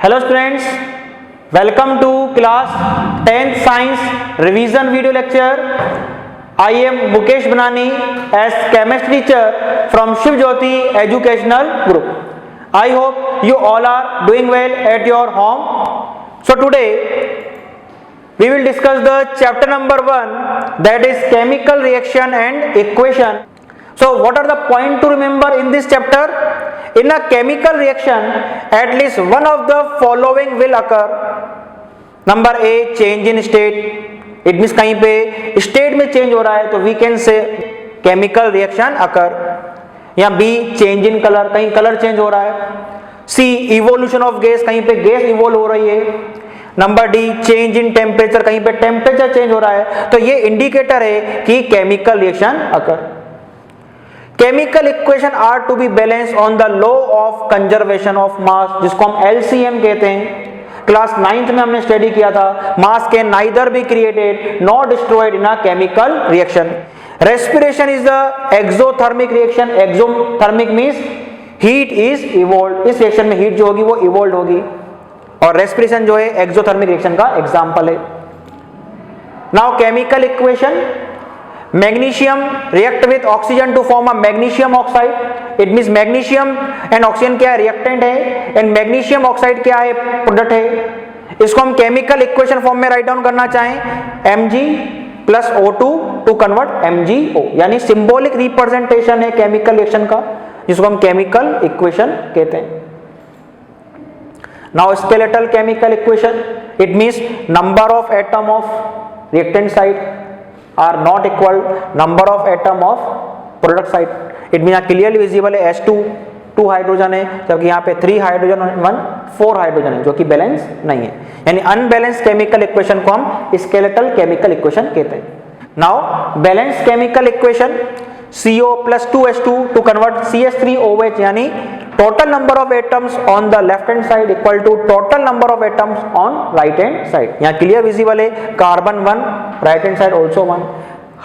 Hello students, welcome to class 10th science revision video lecture. I am Mukesh Banani as chemistry teacher from Shiv Jyoti Educational Group. I hope you all are doing well at your home. So today we will discuss the chapter number 1, that is chemical reaction and equation. So what are the points to remember in this chapter? In a chemical reaction, at least one of the following will occur. Number A, change in state. It means कहीं पे state में change हो रहा है तो we can say chemical reaction occur. या B, change in color, कहीं color change हो रहा है. C, evolution of gas, कहीं पे gas evolve हो रही है. Number D, change in temperature, कहीं पे टेम्परेचर चेंज हो रहा है तो ये इंडिकेटर है कि chemical reaction occur. Chemical equation are to be balance on the law of conservation of mass, जिसको हम एलसीएम कहते हैं. क्लास 9th में हमने स्टडी किया था. Mass can neither be created not destroyed in a chemical reaction. Respiration is the exothermic reaction. Exothermic means heat is evolve. इस reaction में हीट जो होगी वो इवॉल्व होगी और रेस्पिरेशन जो है एक्सोथर्मिक रिएक्शन का एग्जांपल है. Now chemical equation, magnesium react with oxygen to form a magnesium oxide. It means magnesium and oxygen क्या है, रिएक्टेंट है, एंड मैग्नीशियम ऑक्साइड क्या है, प्रोडक्ट है. इसको हम केमिकल इक्वेशन फॉर्म में राइट डाउन करना चाहें Mg plus O2 to convert MgO, यानी सिंबॉलिक रिप्रेजेंटेशन है केमिकल रिएक्शन का, जिसको हम केमिकल इक्वेशन कहते हैं. Now skeletal chemical equation, it means number of atom of reactant side are not equal number of atom of product side. It means clearly visible है H2 2 hydrogen है, जबकि यहाँ पे 3 हाइड्रोजन और 1 4 हाइड्रोजन है, जो कि बैलेंस नहीं है. यानी अनबैलेंस केमिकल इक्वेशन को हम स्केलेटल केमिकल इक्वेशन कहते हैं. Now balance chemical equation, CO plus 2H2 to convert CH3OH, यानी total number of atoms on the left hand side equal to total number of atoms on right hand side. यहाँ clear visible है, carbon 1 right hand side also 1,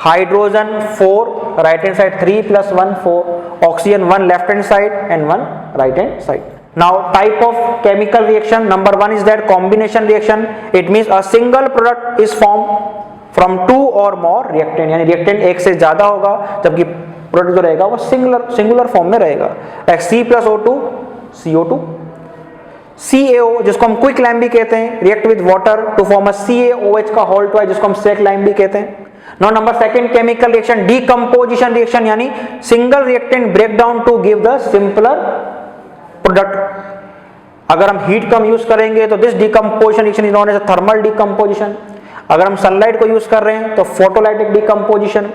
hydrogen 4 right hand side 3 plus 1 4, oxygen 1 left hand side and 1 right hand side. Now type of chemical reaction, number 1 is that combination reaction. It means a single product is formed from 2 और मोर reactant, यानी reactant एक से ज्यादा होगा जबकि product जो रहेगा वो सिंगुलर फॉर्म में रहेगा. Like C plus O2 CO2. CaO जिसको हम क्विक लाइम भी कहते हैं, react with water to form a CaOH का होल ट्वाइस, जिसको हम सेक लाइम भी कहते हैं. Now number second chemical reaction, decomposition reaction, यानी single reactant break down to give the simpler product. अगर हम हीट कम यूज करेंगे तो this decomposition reaction is known as thermal decomposition. अगर हम सनलाइट को यूज कर रहे हैं तो फोटोलाइटिक डीकंपोजिशन,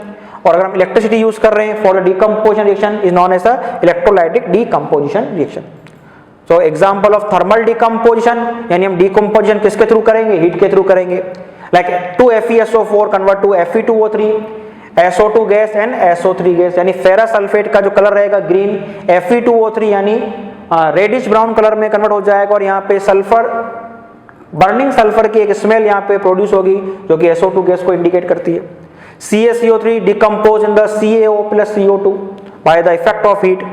और अगर हम इलेक्ट्रिसिटी यूज कर रहे हैं for decomposition reaction is known as a electrolytic decomposition reaction. So example of thermal decomposition, यानी हम डीकंपोजिशन किसके थ्रू करेंगे, हीट के थ्रू करेंगे. Like 2FeSO4 convert to Fe2O3, SO2 gas and SO3 gas, यानी फेरस सल्फेट का जो colour रहेगा ग्रीन, Fe2O3 यानी रेडिश ब्राउन कलर में कन्वर्ट हो जाएगा, और यहाँ पे सल्फर, बर्निंग सल्फर की एक स्मेल यहाँ पे प्रोड्यूस होगी जो कि SO2 गैस को इंडिकेट करती है. CaCO3 decompose in the CaO plus CO2 by the effect of heat.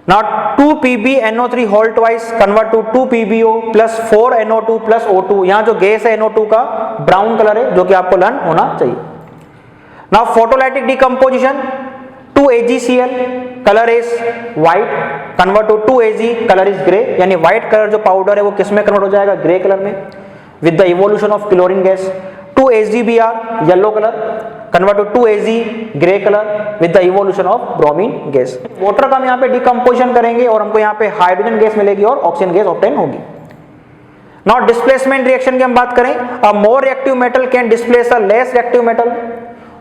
Now 2PbNO3 whole twice convert to 2PbO plus 4NO2 plus O2. यहाँ जो गैस है NO2 का ब्राउन कलर है, जो कि आपको लर्न होना चाहिए. Now photolytic decomposition, 2AgCl colour is white convert to 2Ag colour is grey, यानी व्हाइट कलर जो पाउडर है वो किस में कन्वर्ट हो जाएगा, ग्रे कलर में, with the evolution of chlorine gas. 2AgBr yellow colour convert to 2Ag grey colour with the evolution of bromine gas. Water का हम यहाँ पे डिकम्पोजिशन करेंगे और हमको यहाँ पे हाइड्रोजन गैस मिलेगी और ऑक्सीजन गैस ऑब्टेन होगी. नाउ डिस्प्लेसमेंट रिएक्शन की हम बात करें, a more reactive metal can displace a less reactive metal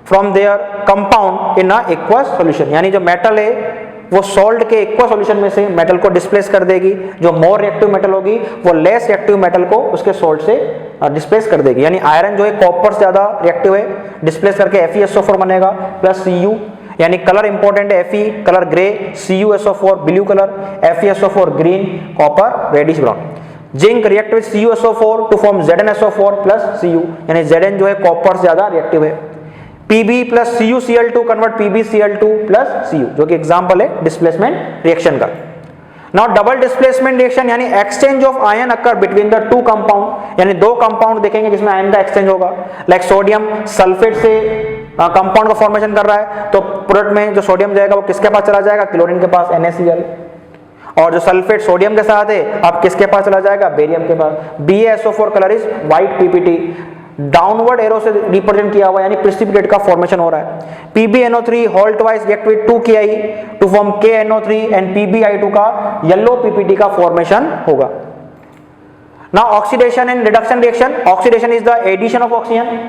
from their compound in a aqueous solution, यानी जो मेटल है वो सॉल्ट के एक्वा सॉल्यूशन में से मेटल को डिस्प्लेस कर देगी. जो मोर रिएक्टिव मेटल होगी वो लेस रिएक्टिव मेटल को उसके सॉल्ट से डिस्प्लेस कर देगी. यानी आयरन जो है कॉपर से ज्यादा रिएक्टिव है, डिस्प्लेस करके FeSO4 बनेगा प्लस Cu, यानी कलर इंपॉर्टेंट है, Fe colour grey, CuSO4 blue colour, FeSO4 green, copper reddish brown. Zinc react with CuSO4 to form ZnSO4 plus Cu, यानी Zn जो है कॉपर से ज्यादा रिएक्टिव है. Pb plus CuCl2 convert PbCl2 plus Cu, जो कि example है displacement reaction का. नाउ डबल डिस्प्लेसमेंट रिएक्शन यानी exchange of ion occur between the two compound, यानी दो कंपाउंड देखेंगे जिसमें आयन का एक्सचेंज होगा। लाइक सोडियम सल्फेट से कंपाउंड का फॉर्मेशन कर रहा है, तो प्रोडक्ट में जो सोडियम जाएगा वो किसके पास चला जाएगा, क्लोरीन के पास NaCl। और जो सल्फेट सोडियम के साथ है अब किसके पास चला जाएगा, बेरियम के पास। BaSO4 colour is white PPT, downward arrow से रिप्रेजेंट किया हुआ यानी प्रेसिपिटेट का फॉर्मेशन हो रहा है। PbNO3 whole twice react with 2Ki to form KNO3 and PbI2 का येलो PPT का फॉर्मेशन होगा। Now oxidation and reduction reaction, oxidation is the addition of oxygen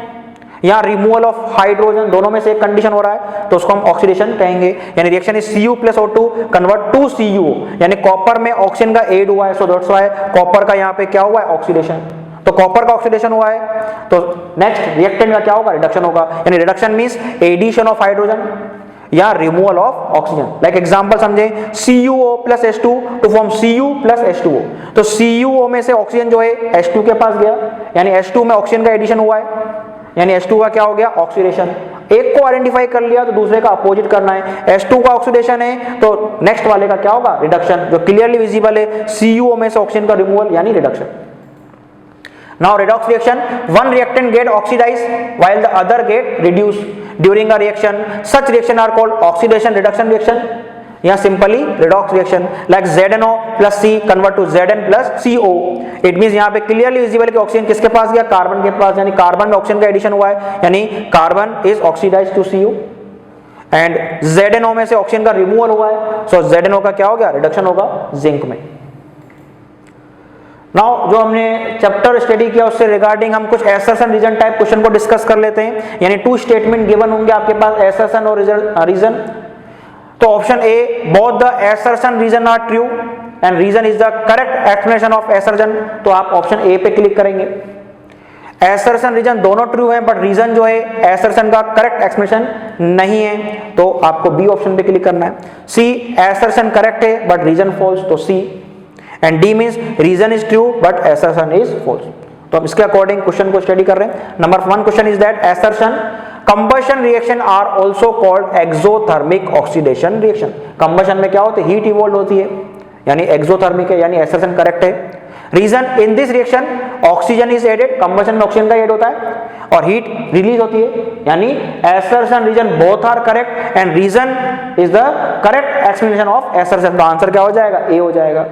या रिमूवल ऑफ हाइड्रोजन, दोनों में से एक कंडीशन हो रहा है तो उसको हम ऑक्सीडेशन कहेंगे। यानी reaction is Cu + O2 convert to CuO, यानी कॉपर में ऑक्सीजन का एड हुआ है, सो दैट्स व्हाई कॉपर का यहाँ पे क्या हुआ है, ऑक्सीडेशन। तो कॉपर का ऑक्सीडेशन हुआ है तो नेक्स्ट रिएक्टेंट का क्या होगा, रिडक्शन होगा। यानी reduction means addition of hydrogen या removal of oxygen. Like example समझे, CuO + H2 to form Cu + H2O। तो CuO में से ऑक्सीजन जो है H2 के पास गया, यानी H2 में ऑक्सीजन का एडिशन हुआ है, यानी H2 का क्या हो गया, ऑक्सीडेशन। एक को आइडेंटिफाई कर लिया तो दूसरे का अपोजिट करना है। H2 का ऑक्सीडेशन है तो नेक्स्ट वाले का क्या होगा, रिडक्शन, जो क्लियरली विजिबल है CuO में से ऑक्सीजन का रिमूवल यानी reduction. Now redox reaction, one reactant get oxidized while the other get reduced during a reaction. Such reaction are called oxidation reduction reaction या simply redox reaction. Like ZNO plus C convert to Zn plus CO. It means यहाँ पे clearly visible कि oxygen किसके पास गया, carbon के पास, यानी carbon में oxygen का एडिशन हुआ है, यानी carbon is oxidised to CO and ZNO में से ऑक्सीजन का रिमूवल हुआ है, सो ZNO का क्या हो गया, रिडक्शन होगा जिंक में। नाउ जो हमने चैप्टर स्टडी किया उससे रिगार्डिंग हम कुछ एसर्शन रीजन टाइप क्वेश्चन को डिस्कस कर लेते हैं। यानी टू स्टेटमेंट गिवन होंगे आपके पास, एसर्शन और रीजन। तो option A, both the assertion reason are true and reason is the correct explanation of assertion, तो आप ऑप्शन ए पे क्लिक करेंगे। एसर्शन रीजन दोनों ट्रू है बट रीजन जो है एसर्शन का करेक्ट एक्सप्लेनेशन नहीं है, तो आपको बी ऑप्शन पे क्लिक करना है। सी, एसर्शन करेक्ट है बट रीजन फॉल्स, तो C. And D means reason is true but assertion is false. तो हम इसके अकॉर्डिंग क्वेश्चन को स्टडी कर रहे हैं। Number 1 question is that assertion combustion reaction are also called exothermic oxidation reaction. Combustion में क्या होता है, हीट इवॉल्व होती है, यानी एक्सोथर्मिक है, यानी एसर्शन करेक्ट है। Reason, in this reaction oxygen is added, combustion में ऑक्सीजन का एड होता है और हीट रिलीज होती है, यानी assertion reason both are correct and reason is the correct explanation of assertion. तो आंसर क्या हो जाएगा, ए हो जाएगा।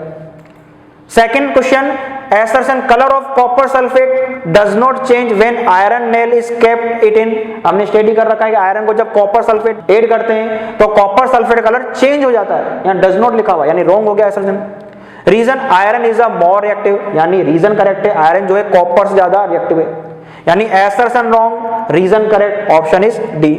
Second question, assertion color of copper sulfate does not change when iron nail is kept it in। हमने study कर रखा है कि आयरन को जब कॉपर सल्फेट ऐड करते हैं तो कॉपर सल्फेट कलर चेंज हो जाता है, यहाँ डज नॉट लिखा हुआ यानी रॉन्ग हो गया assertion। Reason, iron is a more reactive, यानी रीजन करेक्ट है, आयरन जो है कॉपर से ज्यादा रिएक्टिव है, यानी assertion wrong, reason correct, option is D.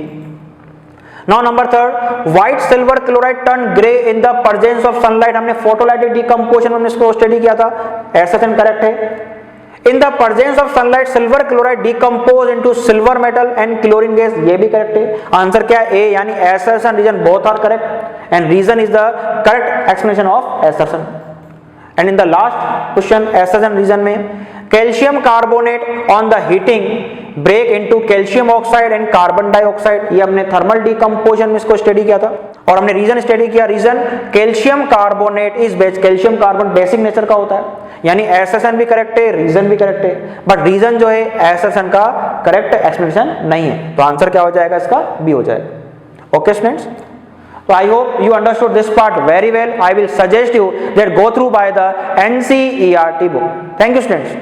Now number 3, white silver chloride turn gray in the presence of sunlight। हमने photolytic decomposition में इसको स्टडी किया था, एसर्शन करेक्ट है। In the presence of sunlight silver chloride decompose into silver metal and chlorine gas, ये भी correct है। Answer क्या है, ए, यानी assertion reason both are correct and reason is the correct explanation of assertion. And in the last question assertion reason में, calcium carbonate on the heating break into calcium oxide and carbon dioxide, ये हमने thermal decomposition में इसको study किया था और हमने reason study किया। Reason, calcium carbonate is base, calcium carbon basic nature का होता है, यानी एसर्शन भी करेक्ट है, रीजन भी करेक्ट है, बट रीजन जो है एसर्शन का करेक्ट एक्सप्लेनेशन नहीं है, तो आंसर क्या हो जाएगा इसका, बी हो जाएगा। Okay students, so I hope you understood this part very well. I will suggest you that go through by the NCERT book. Thank you students.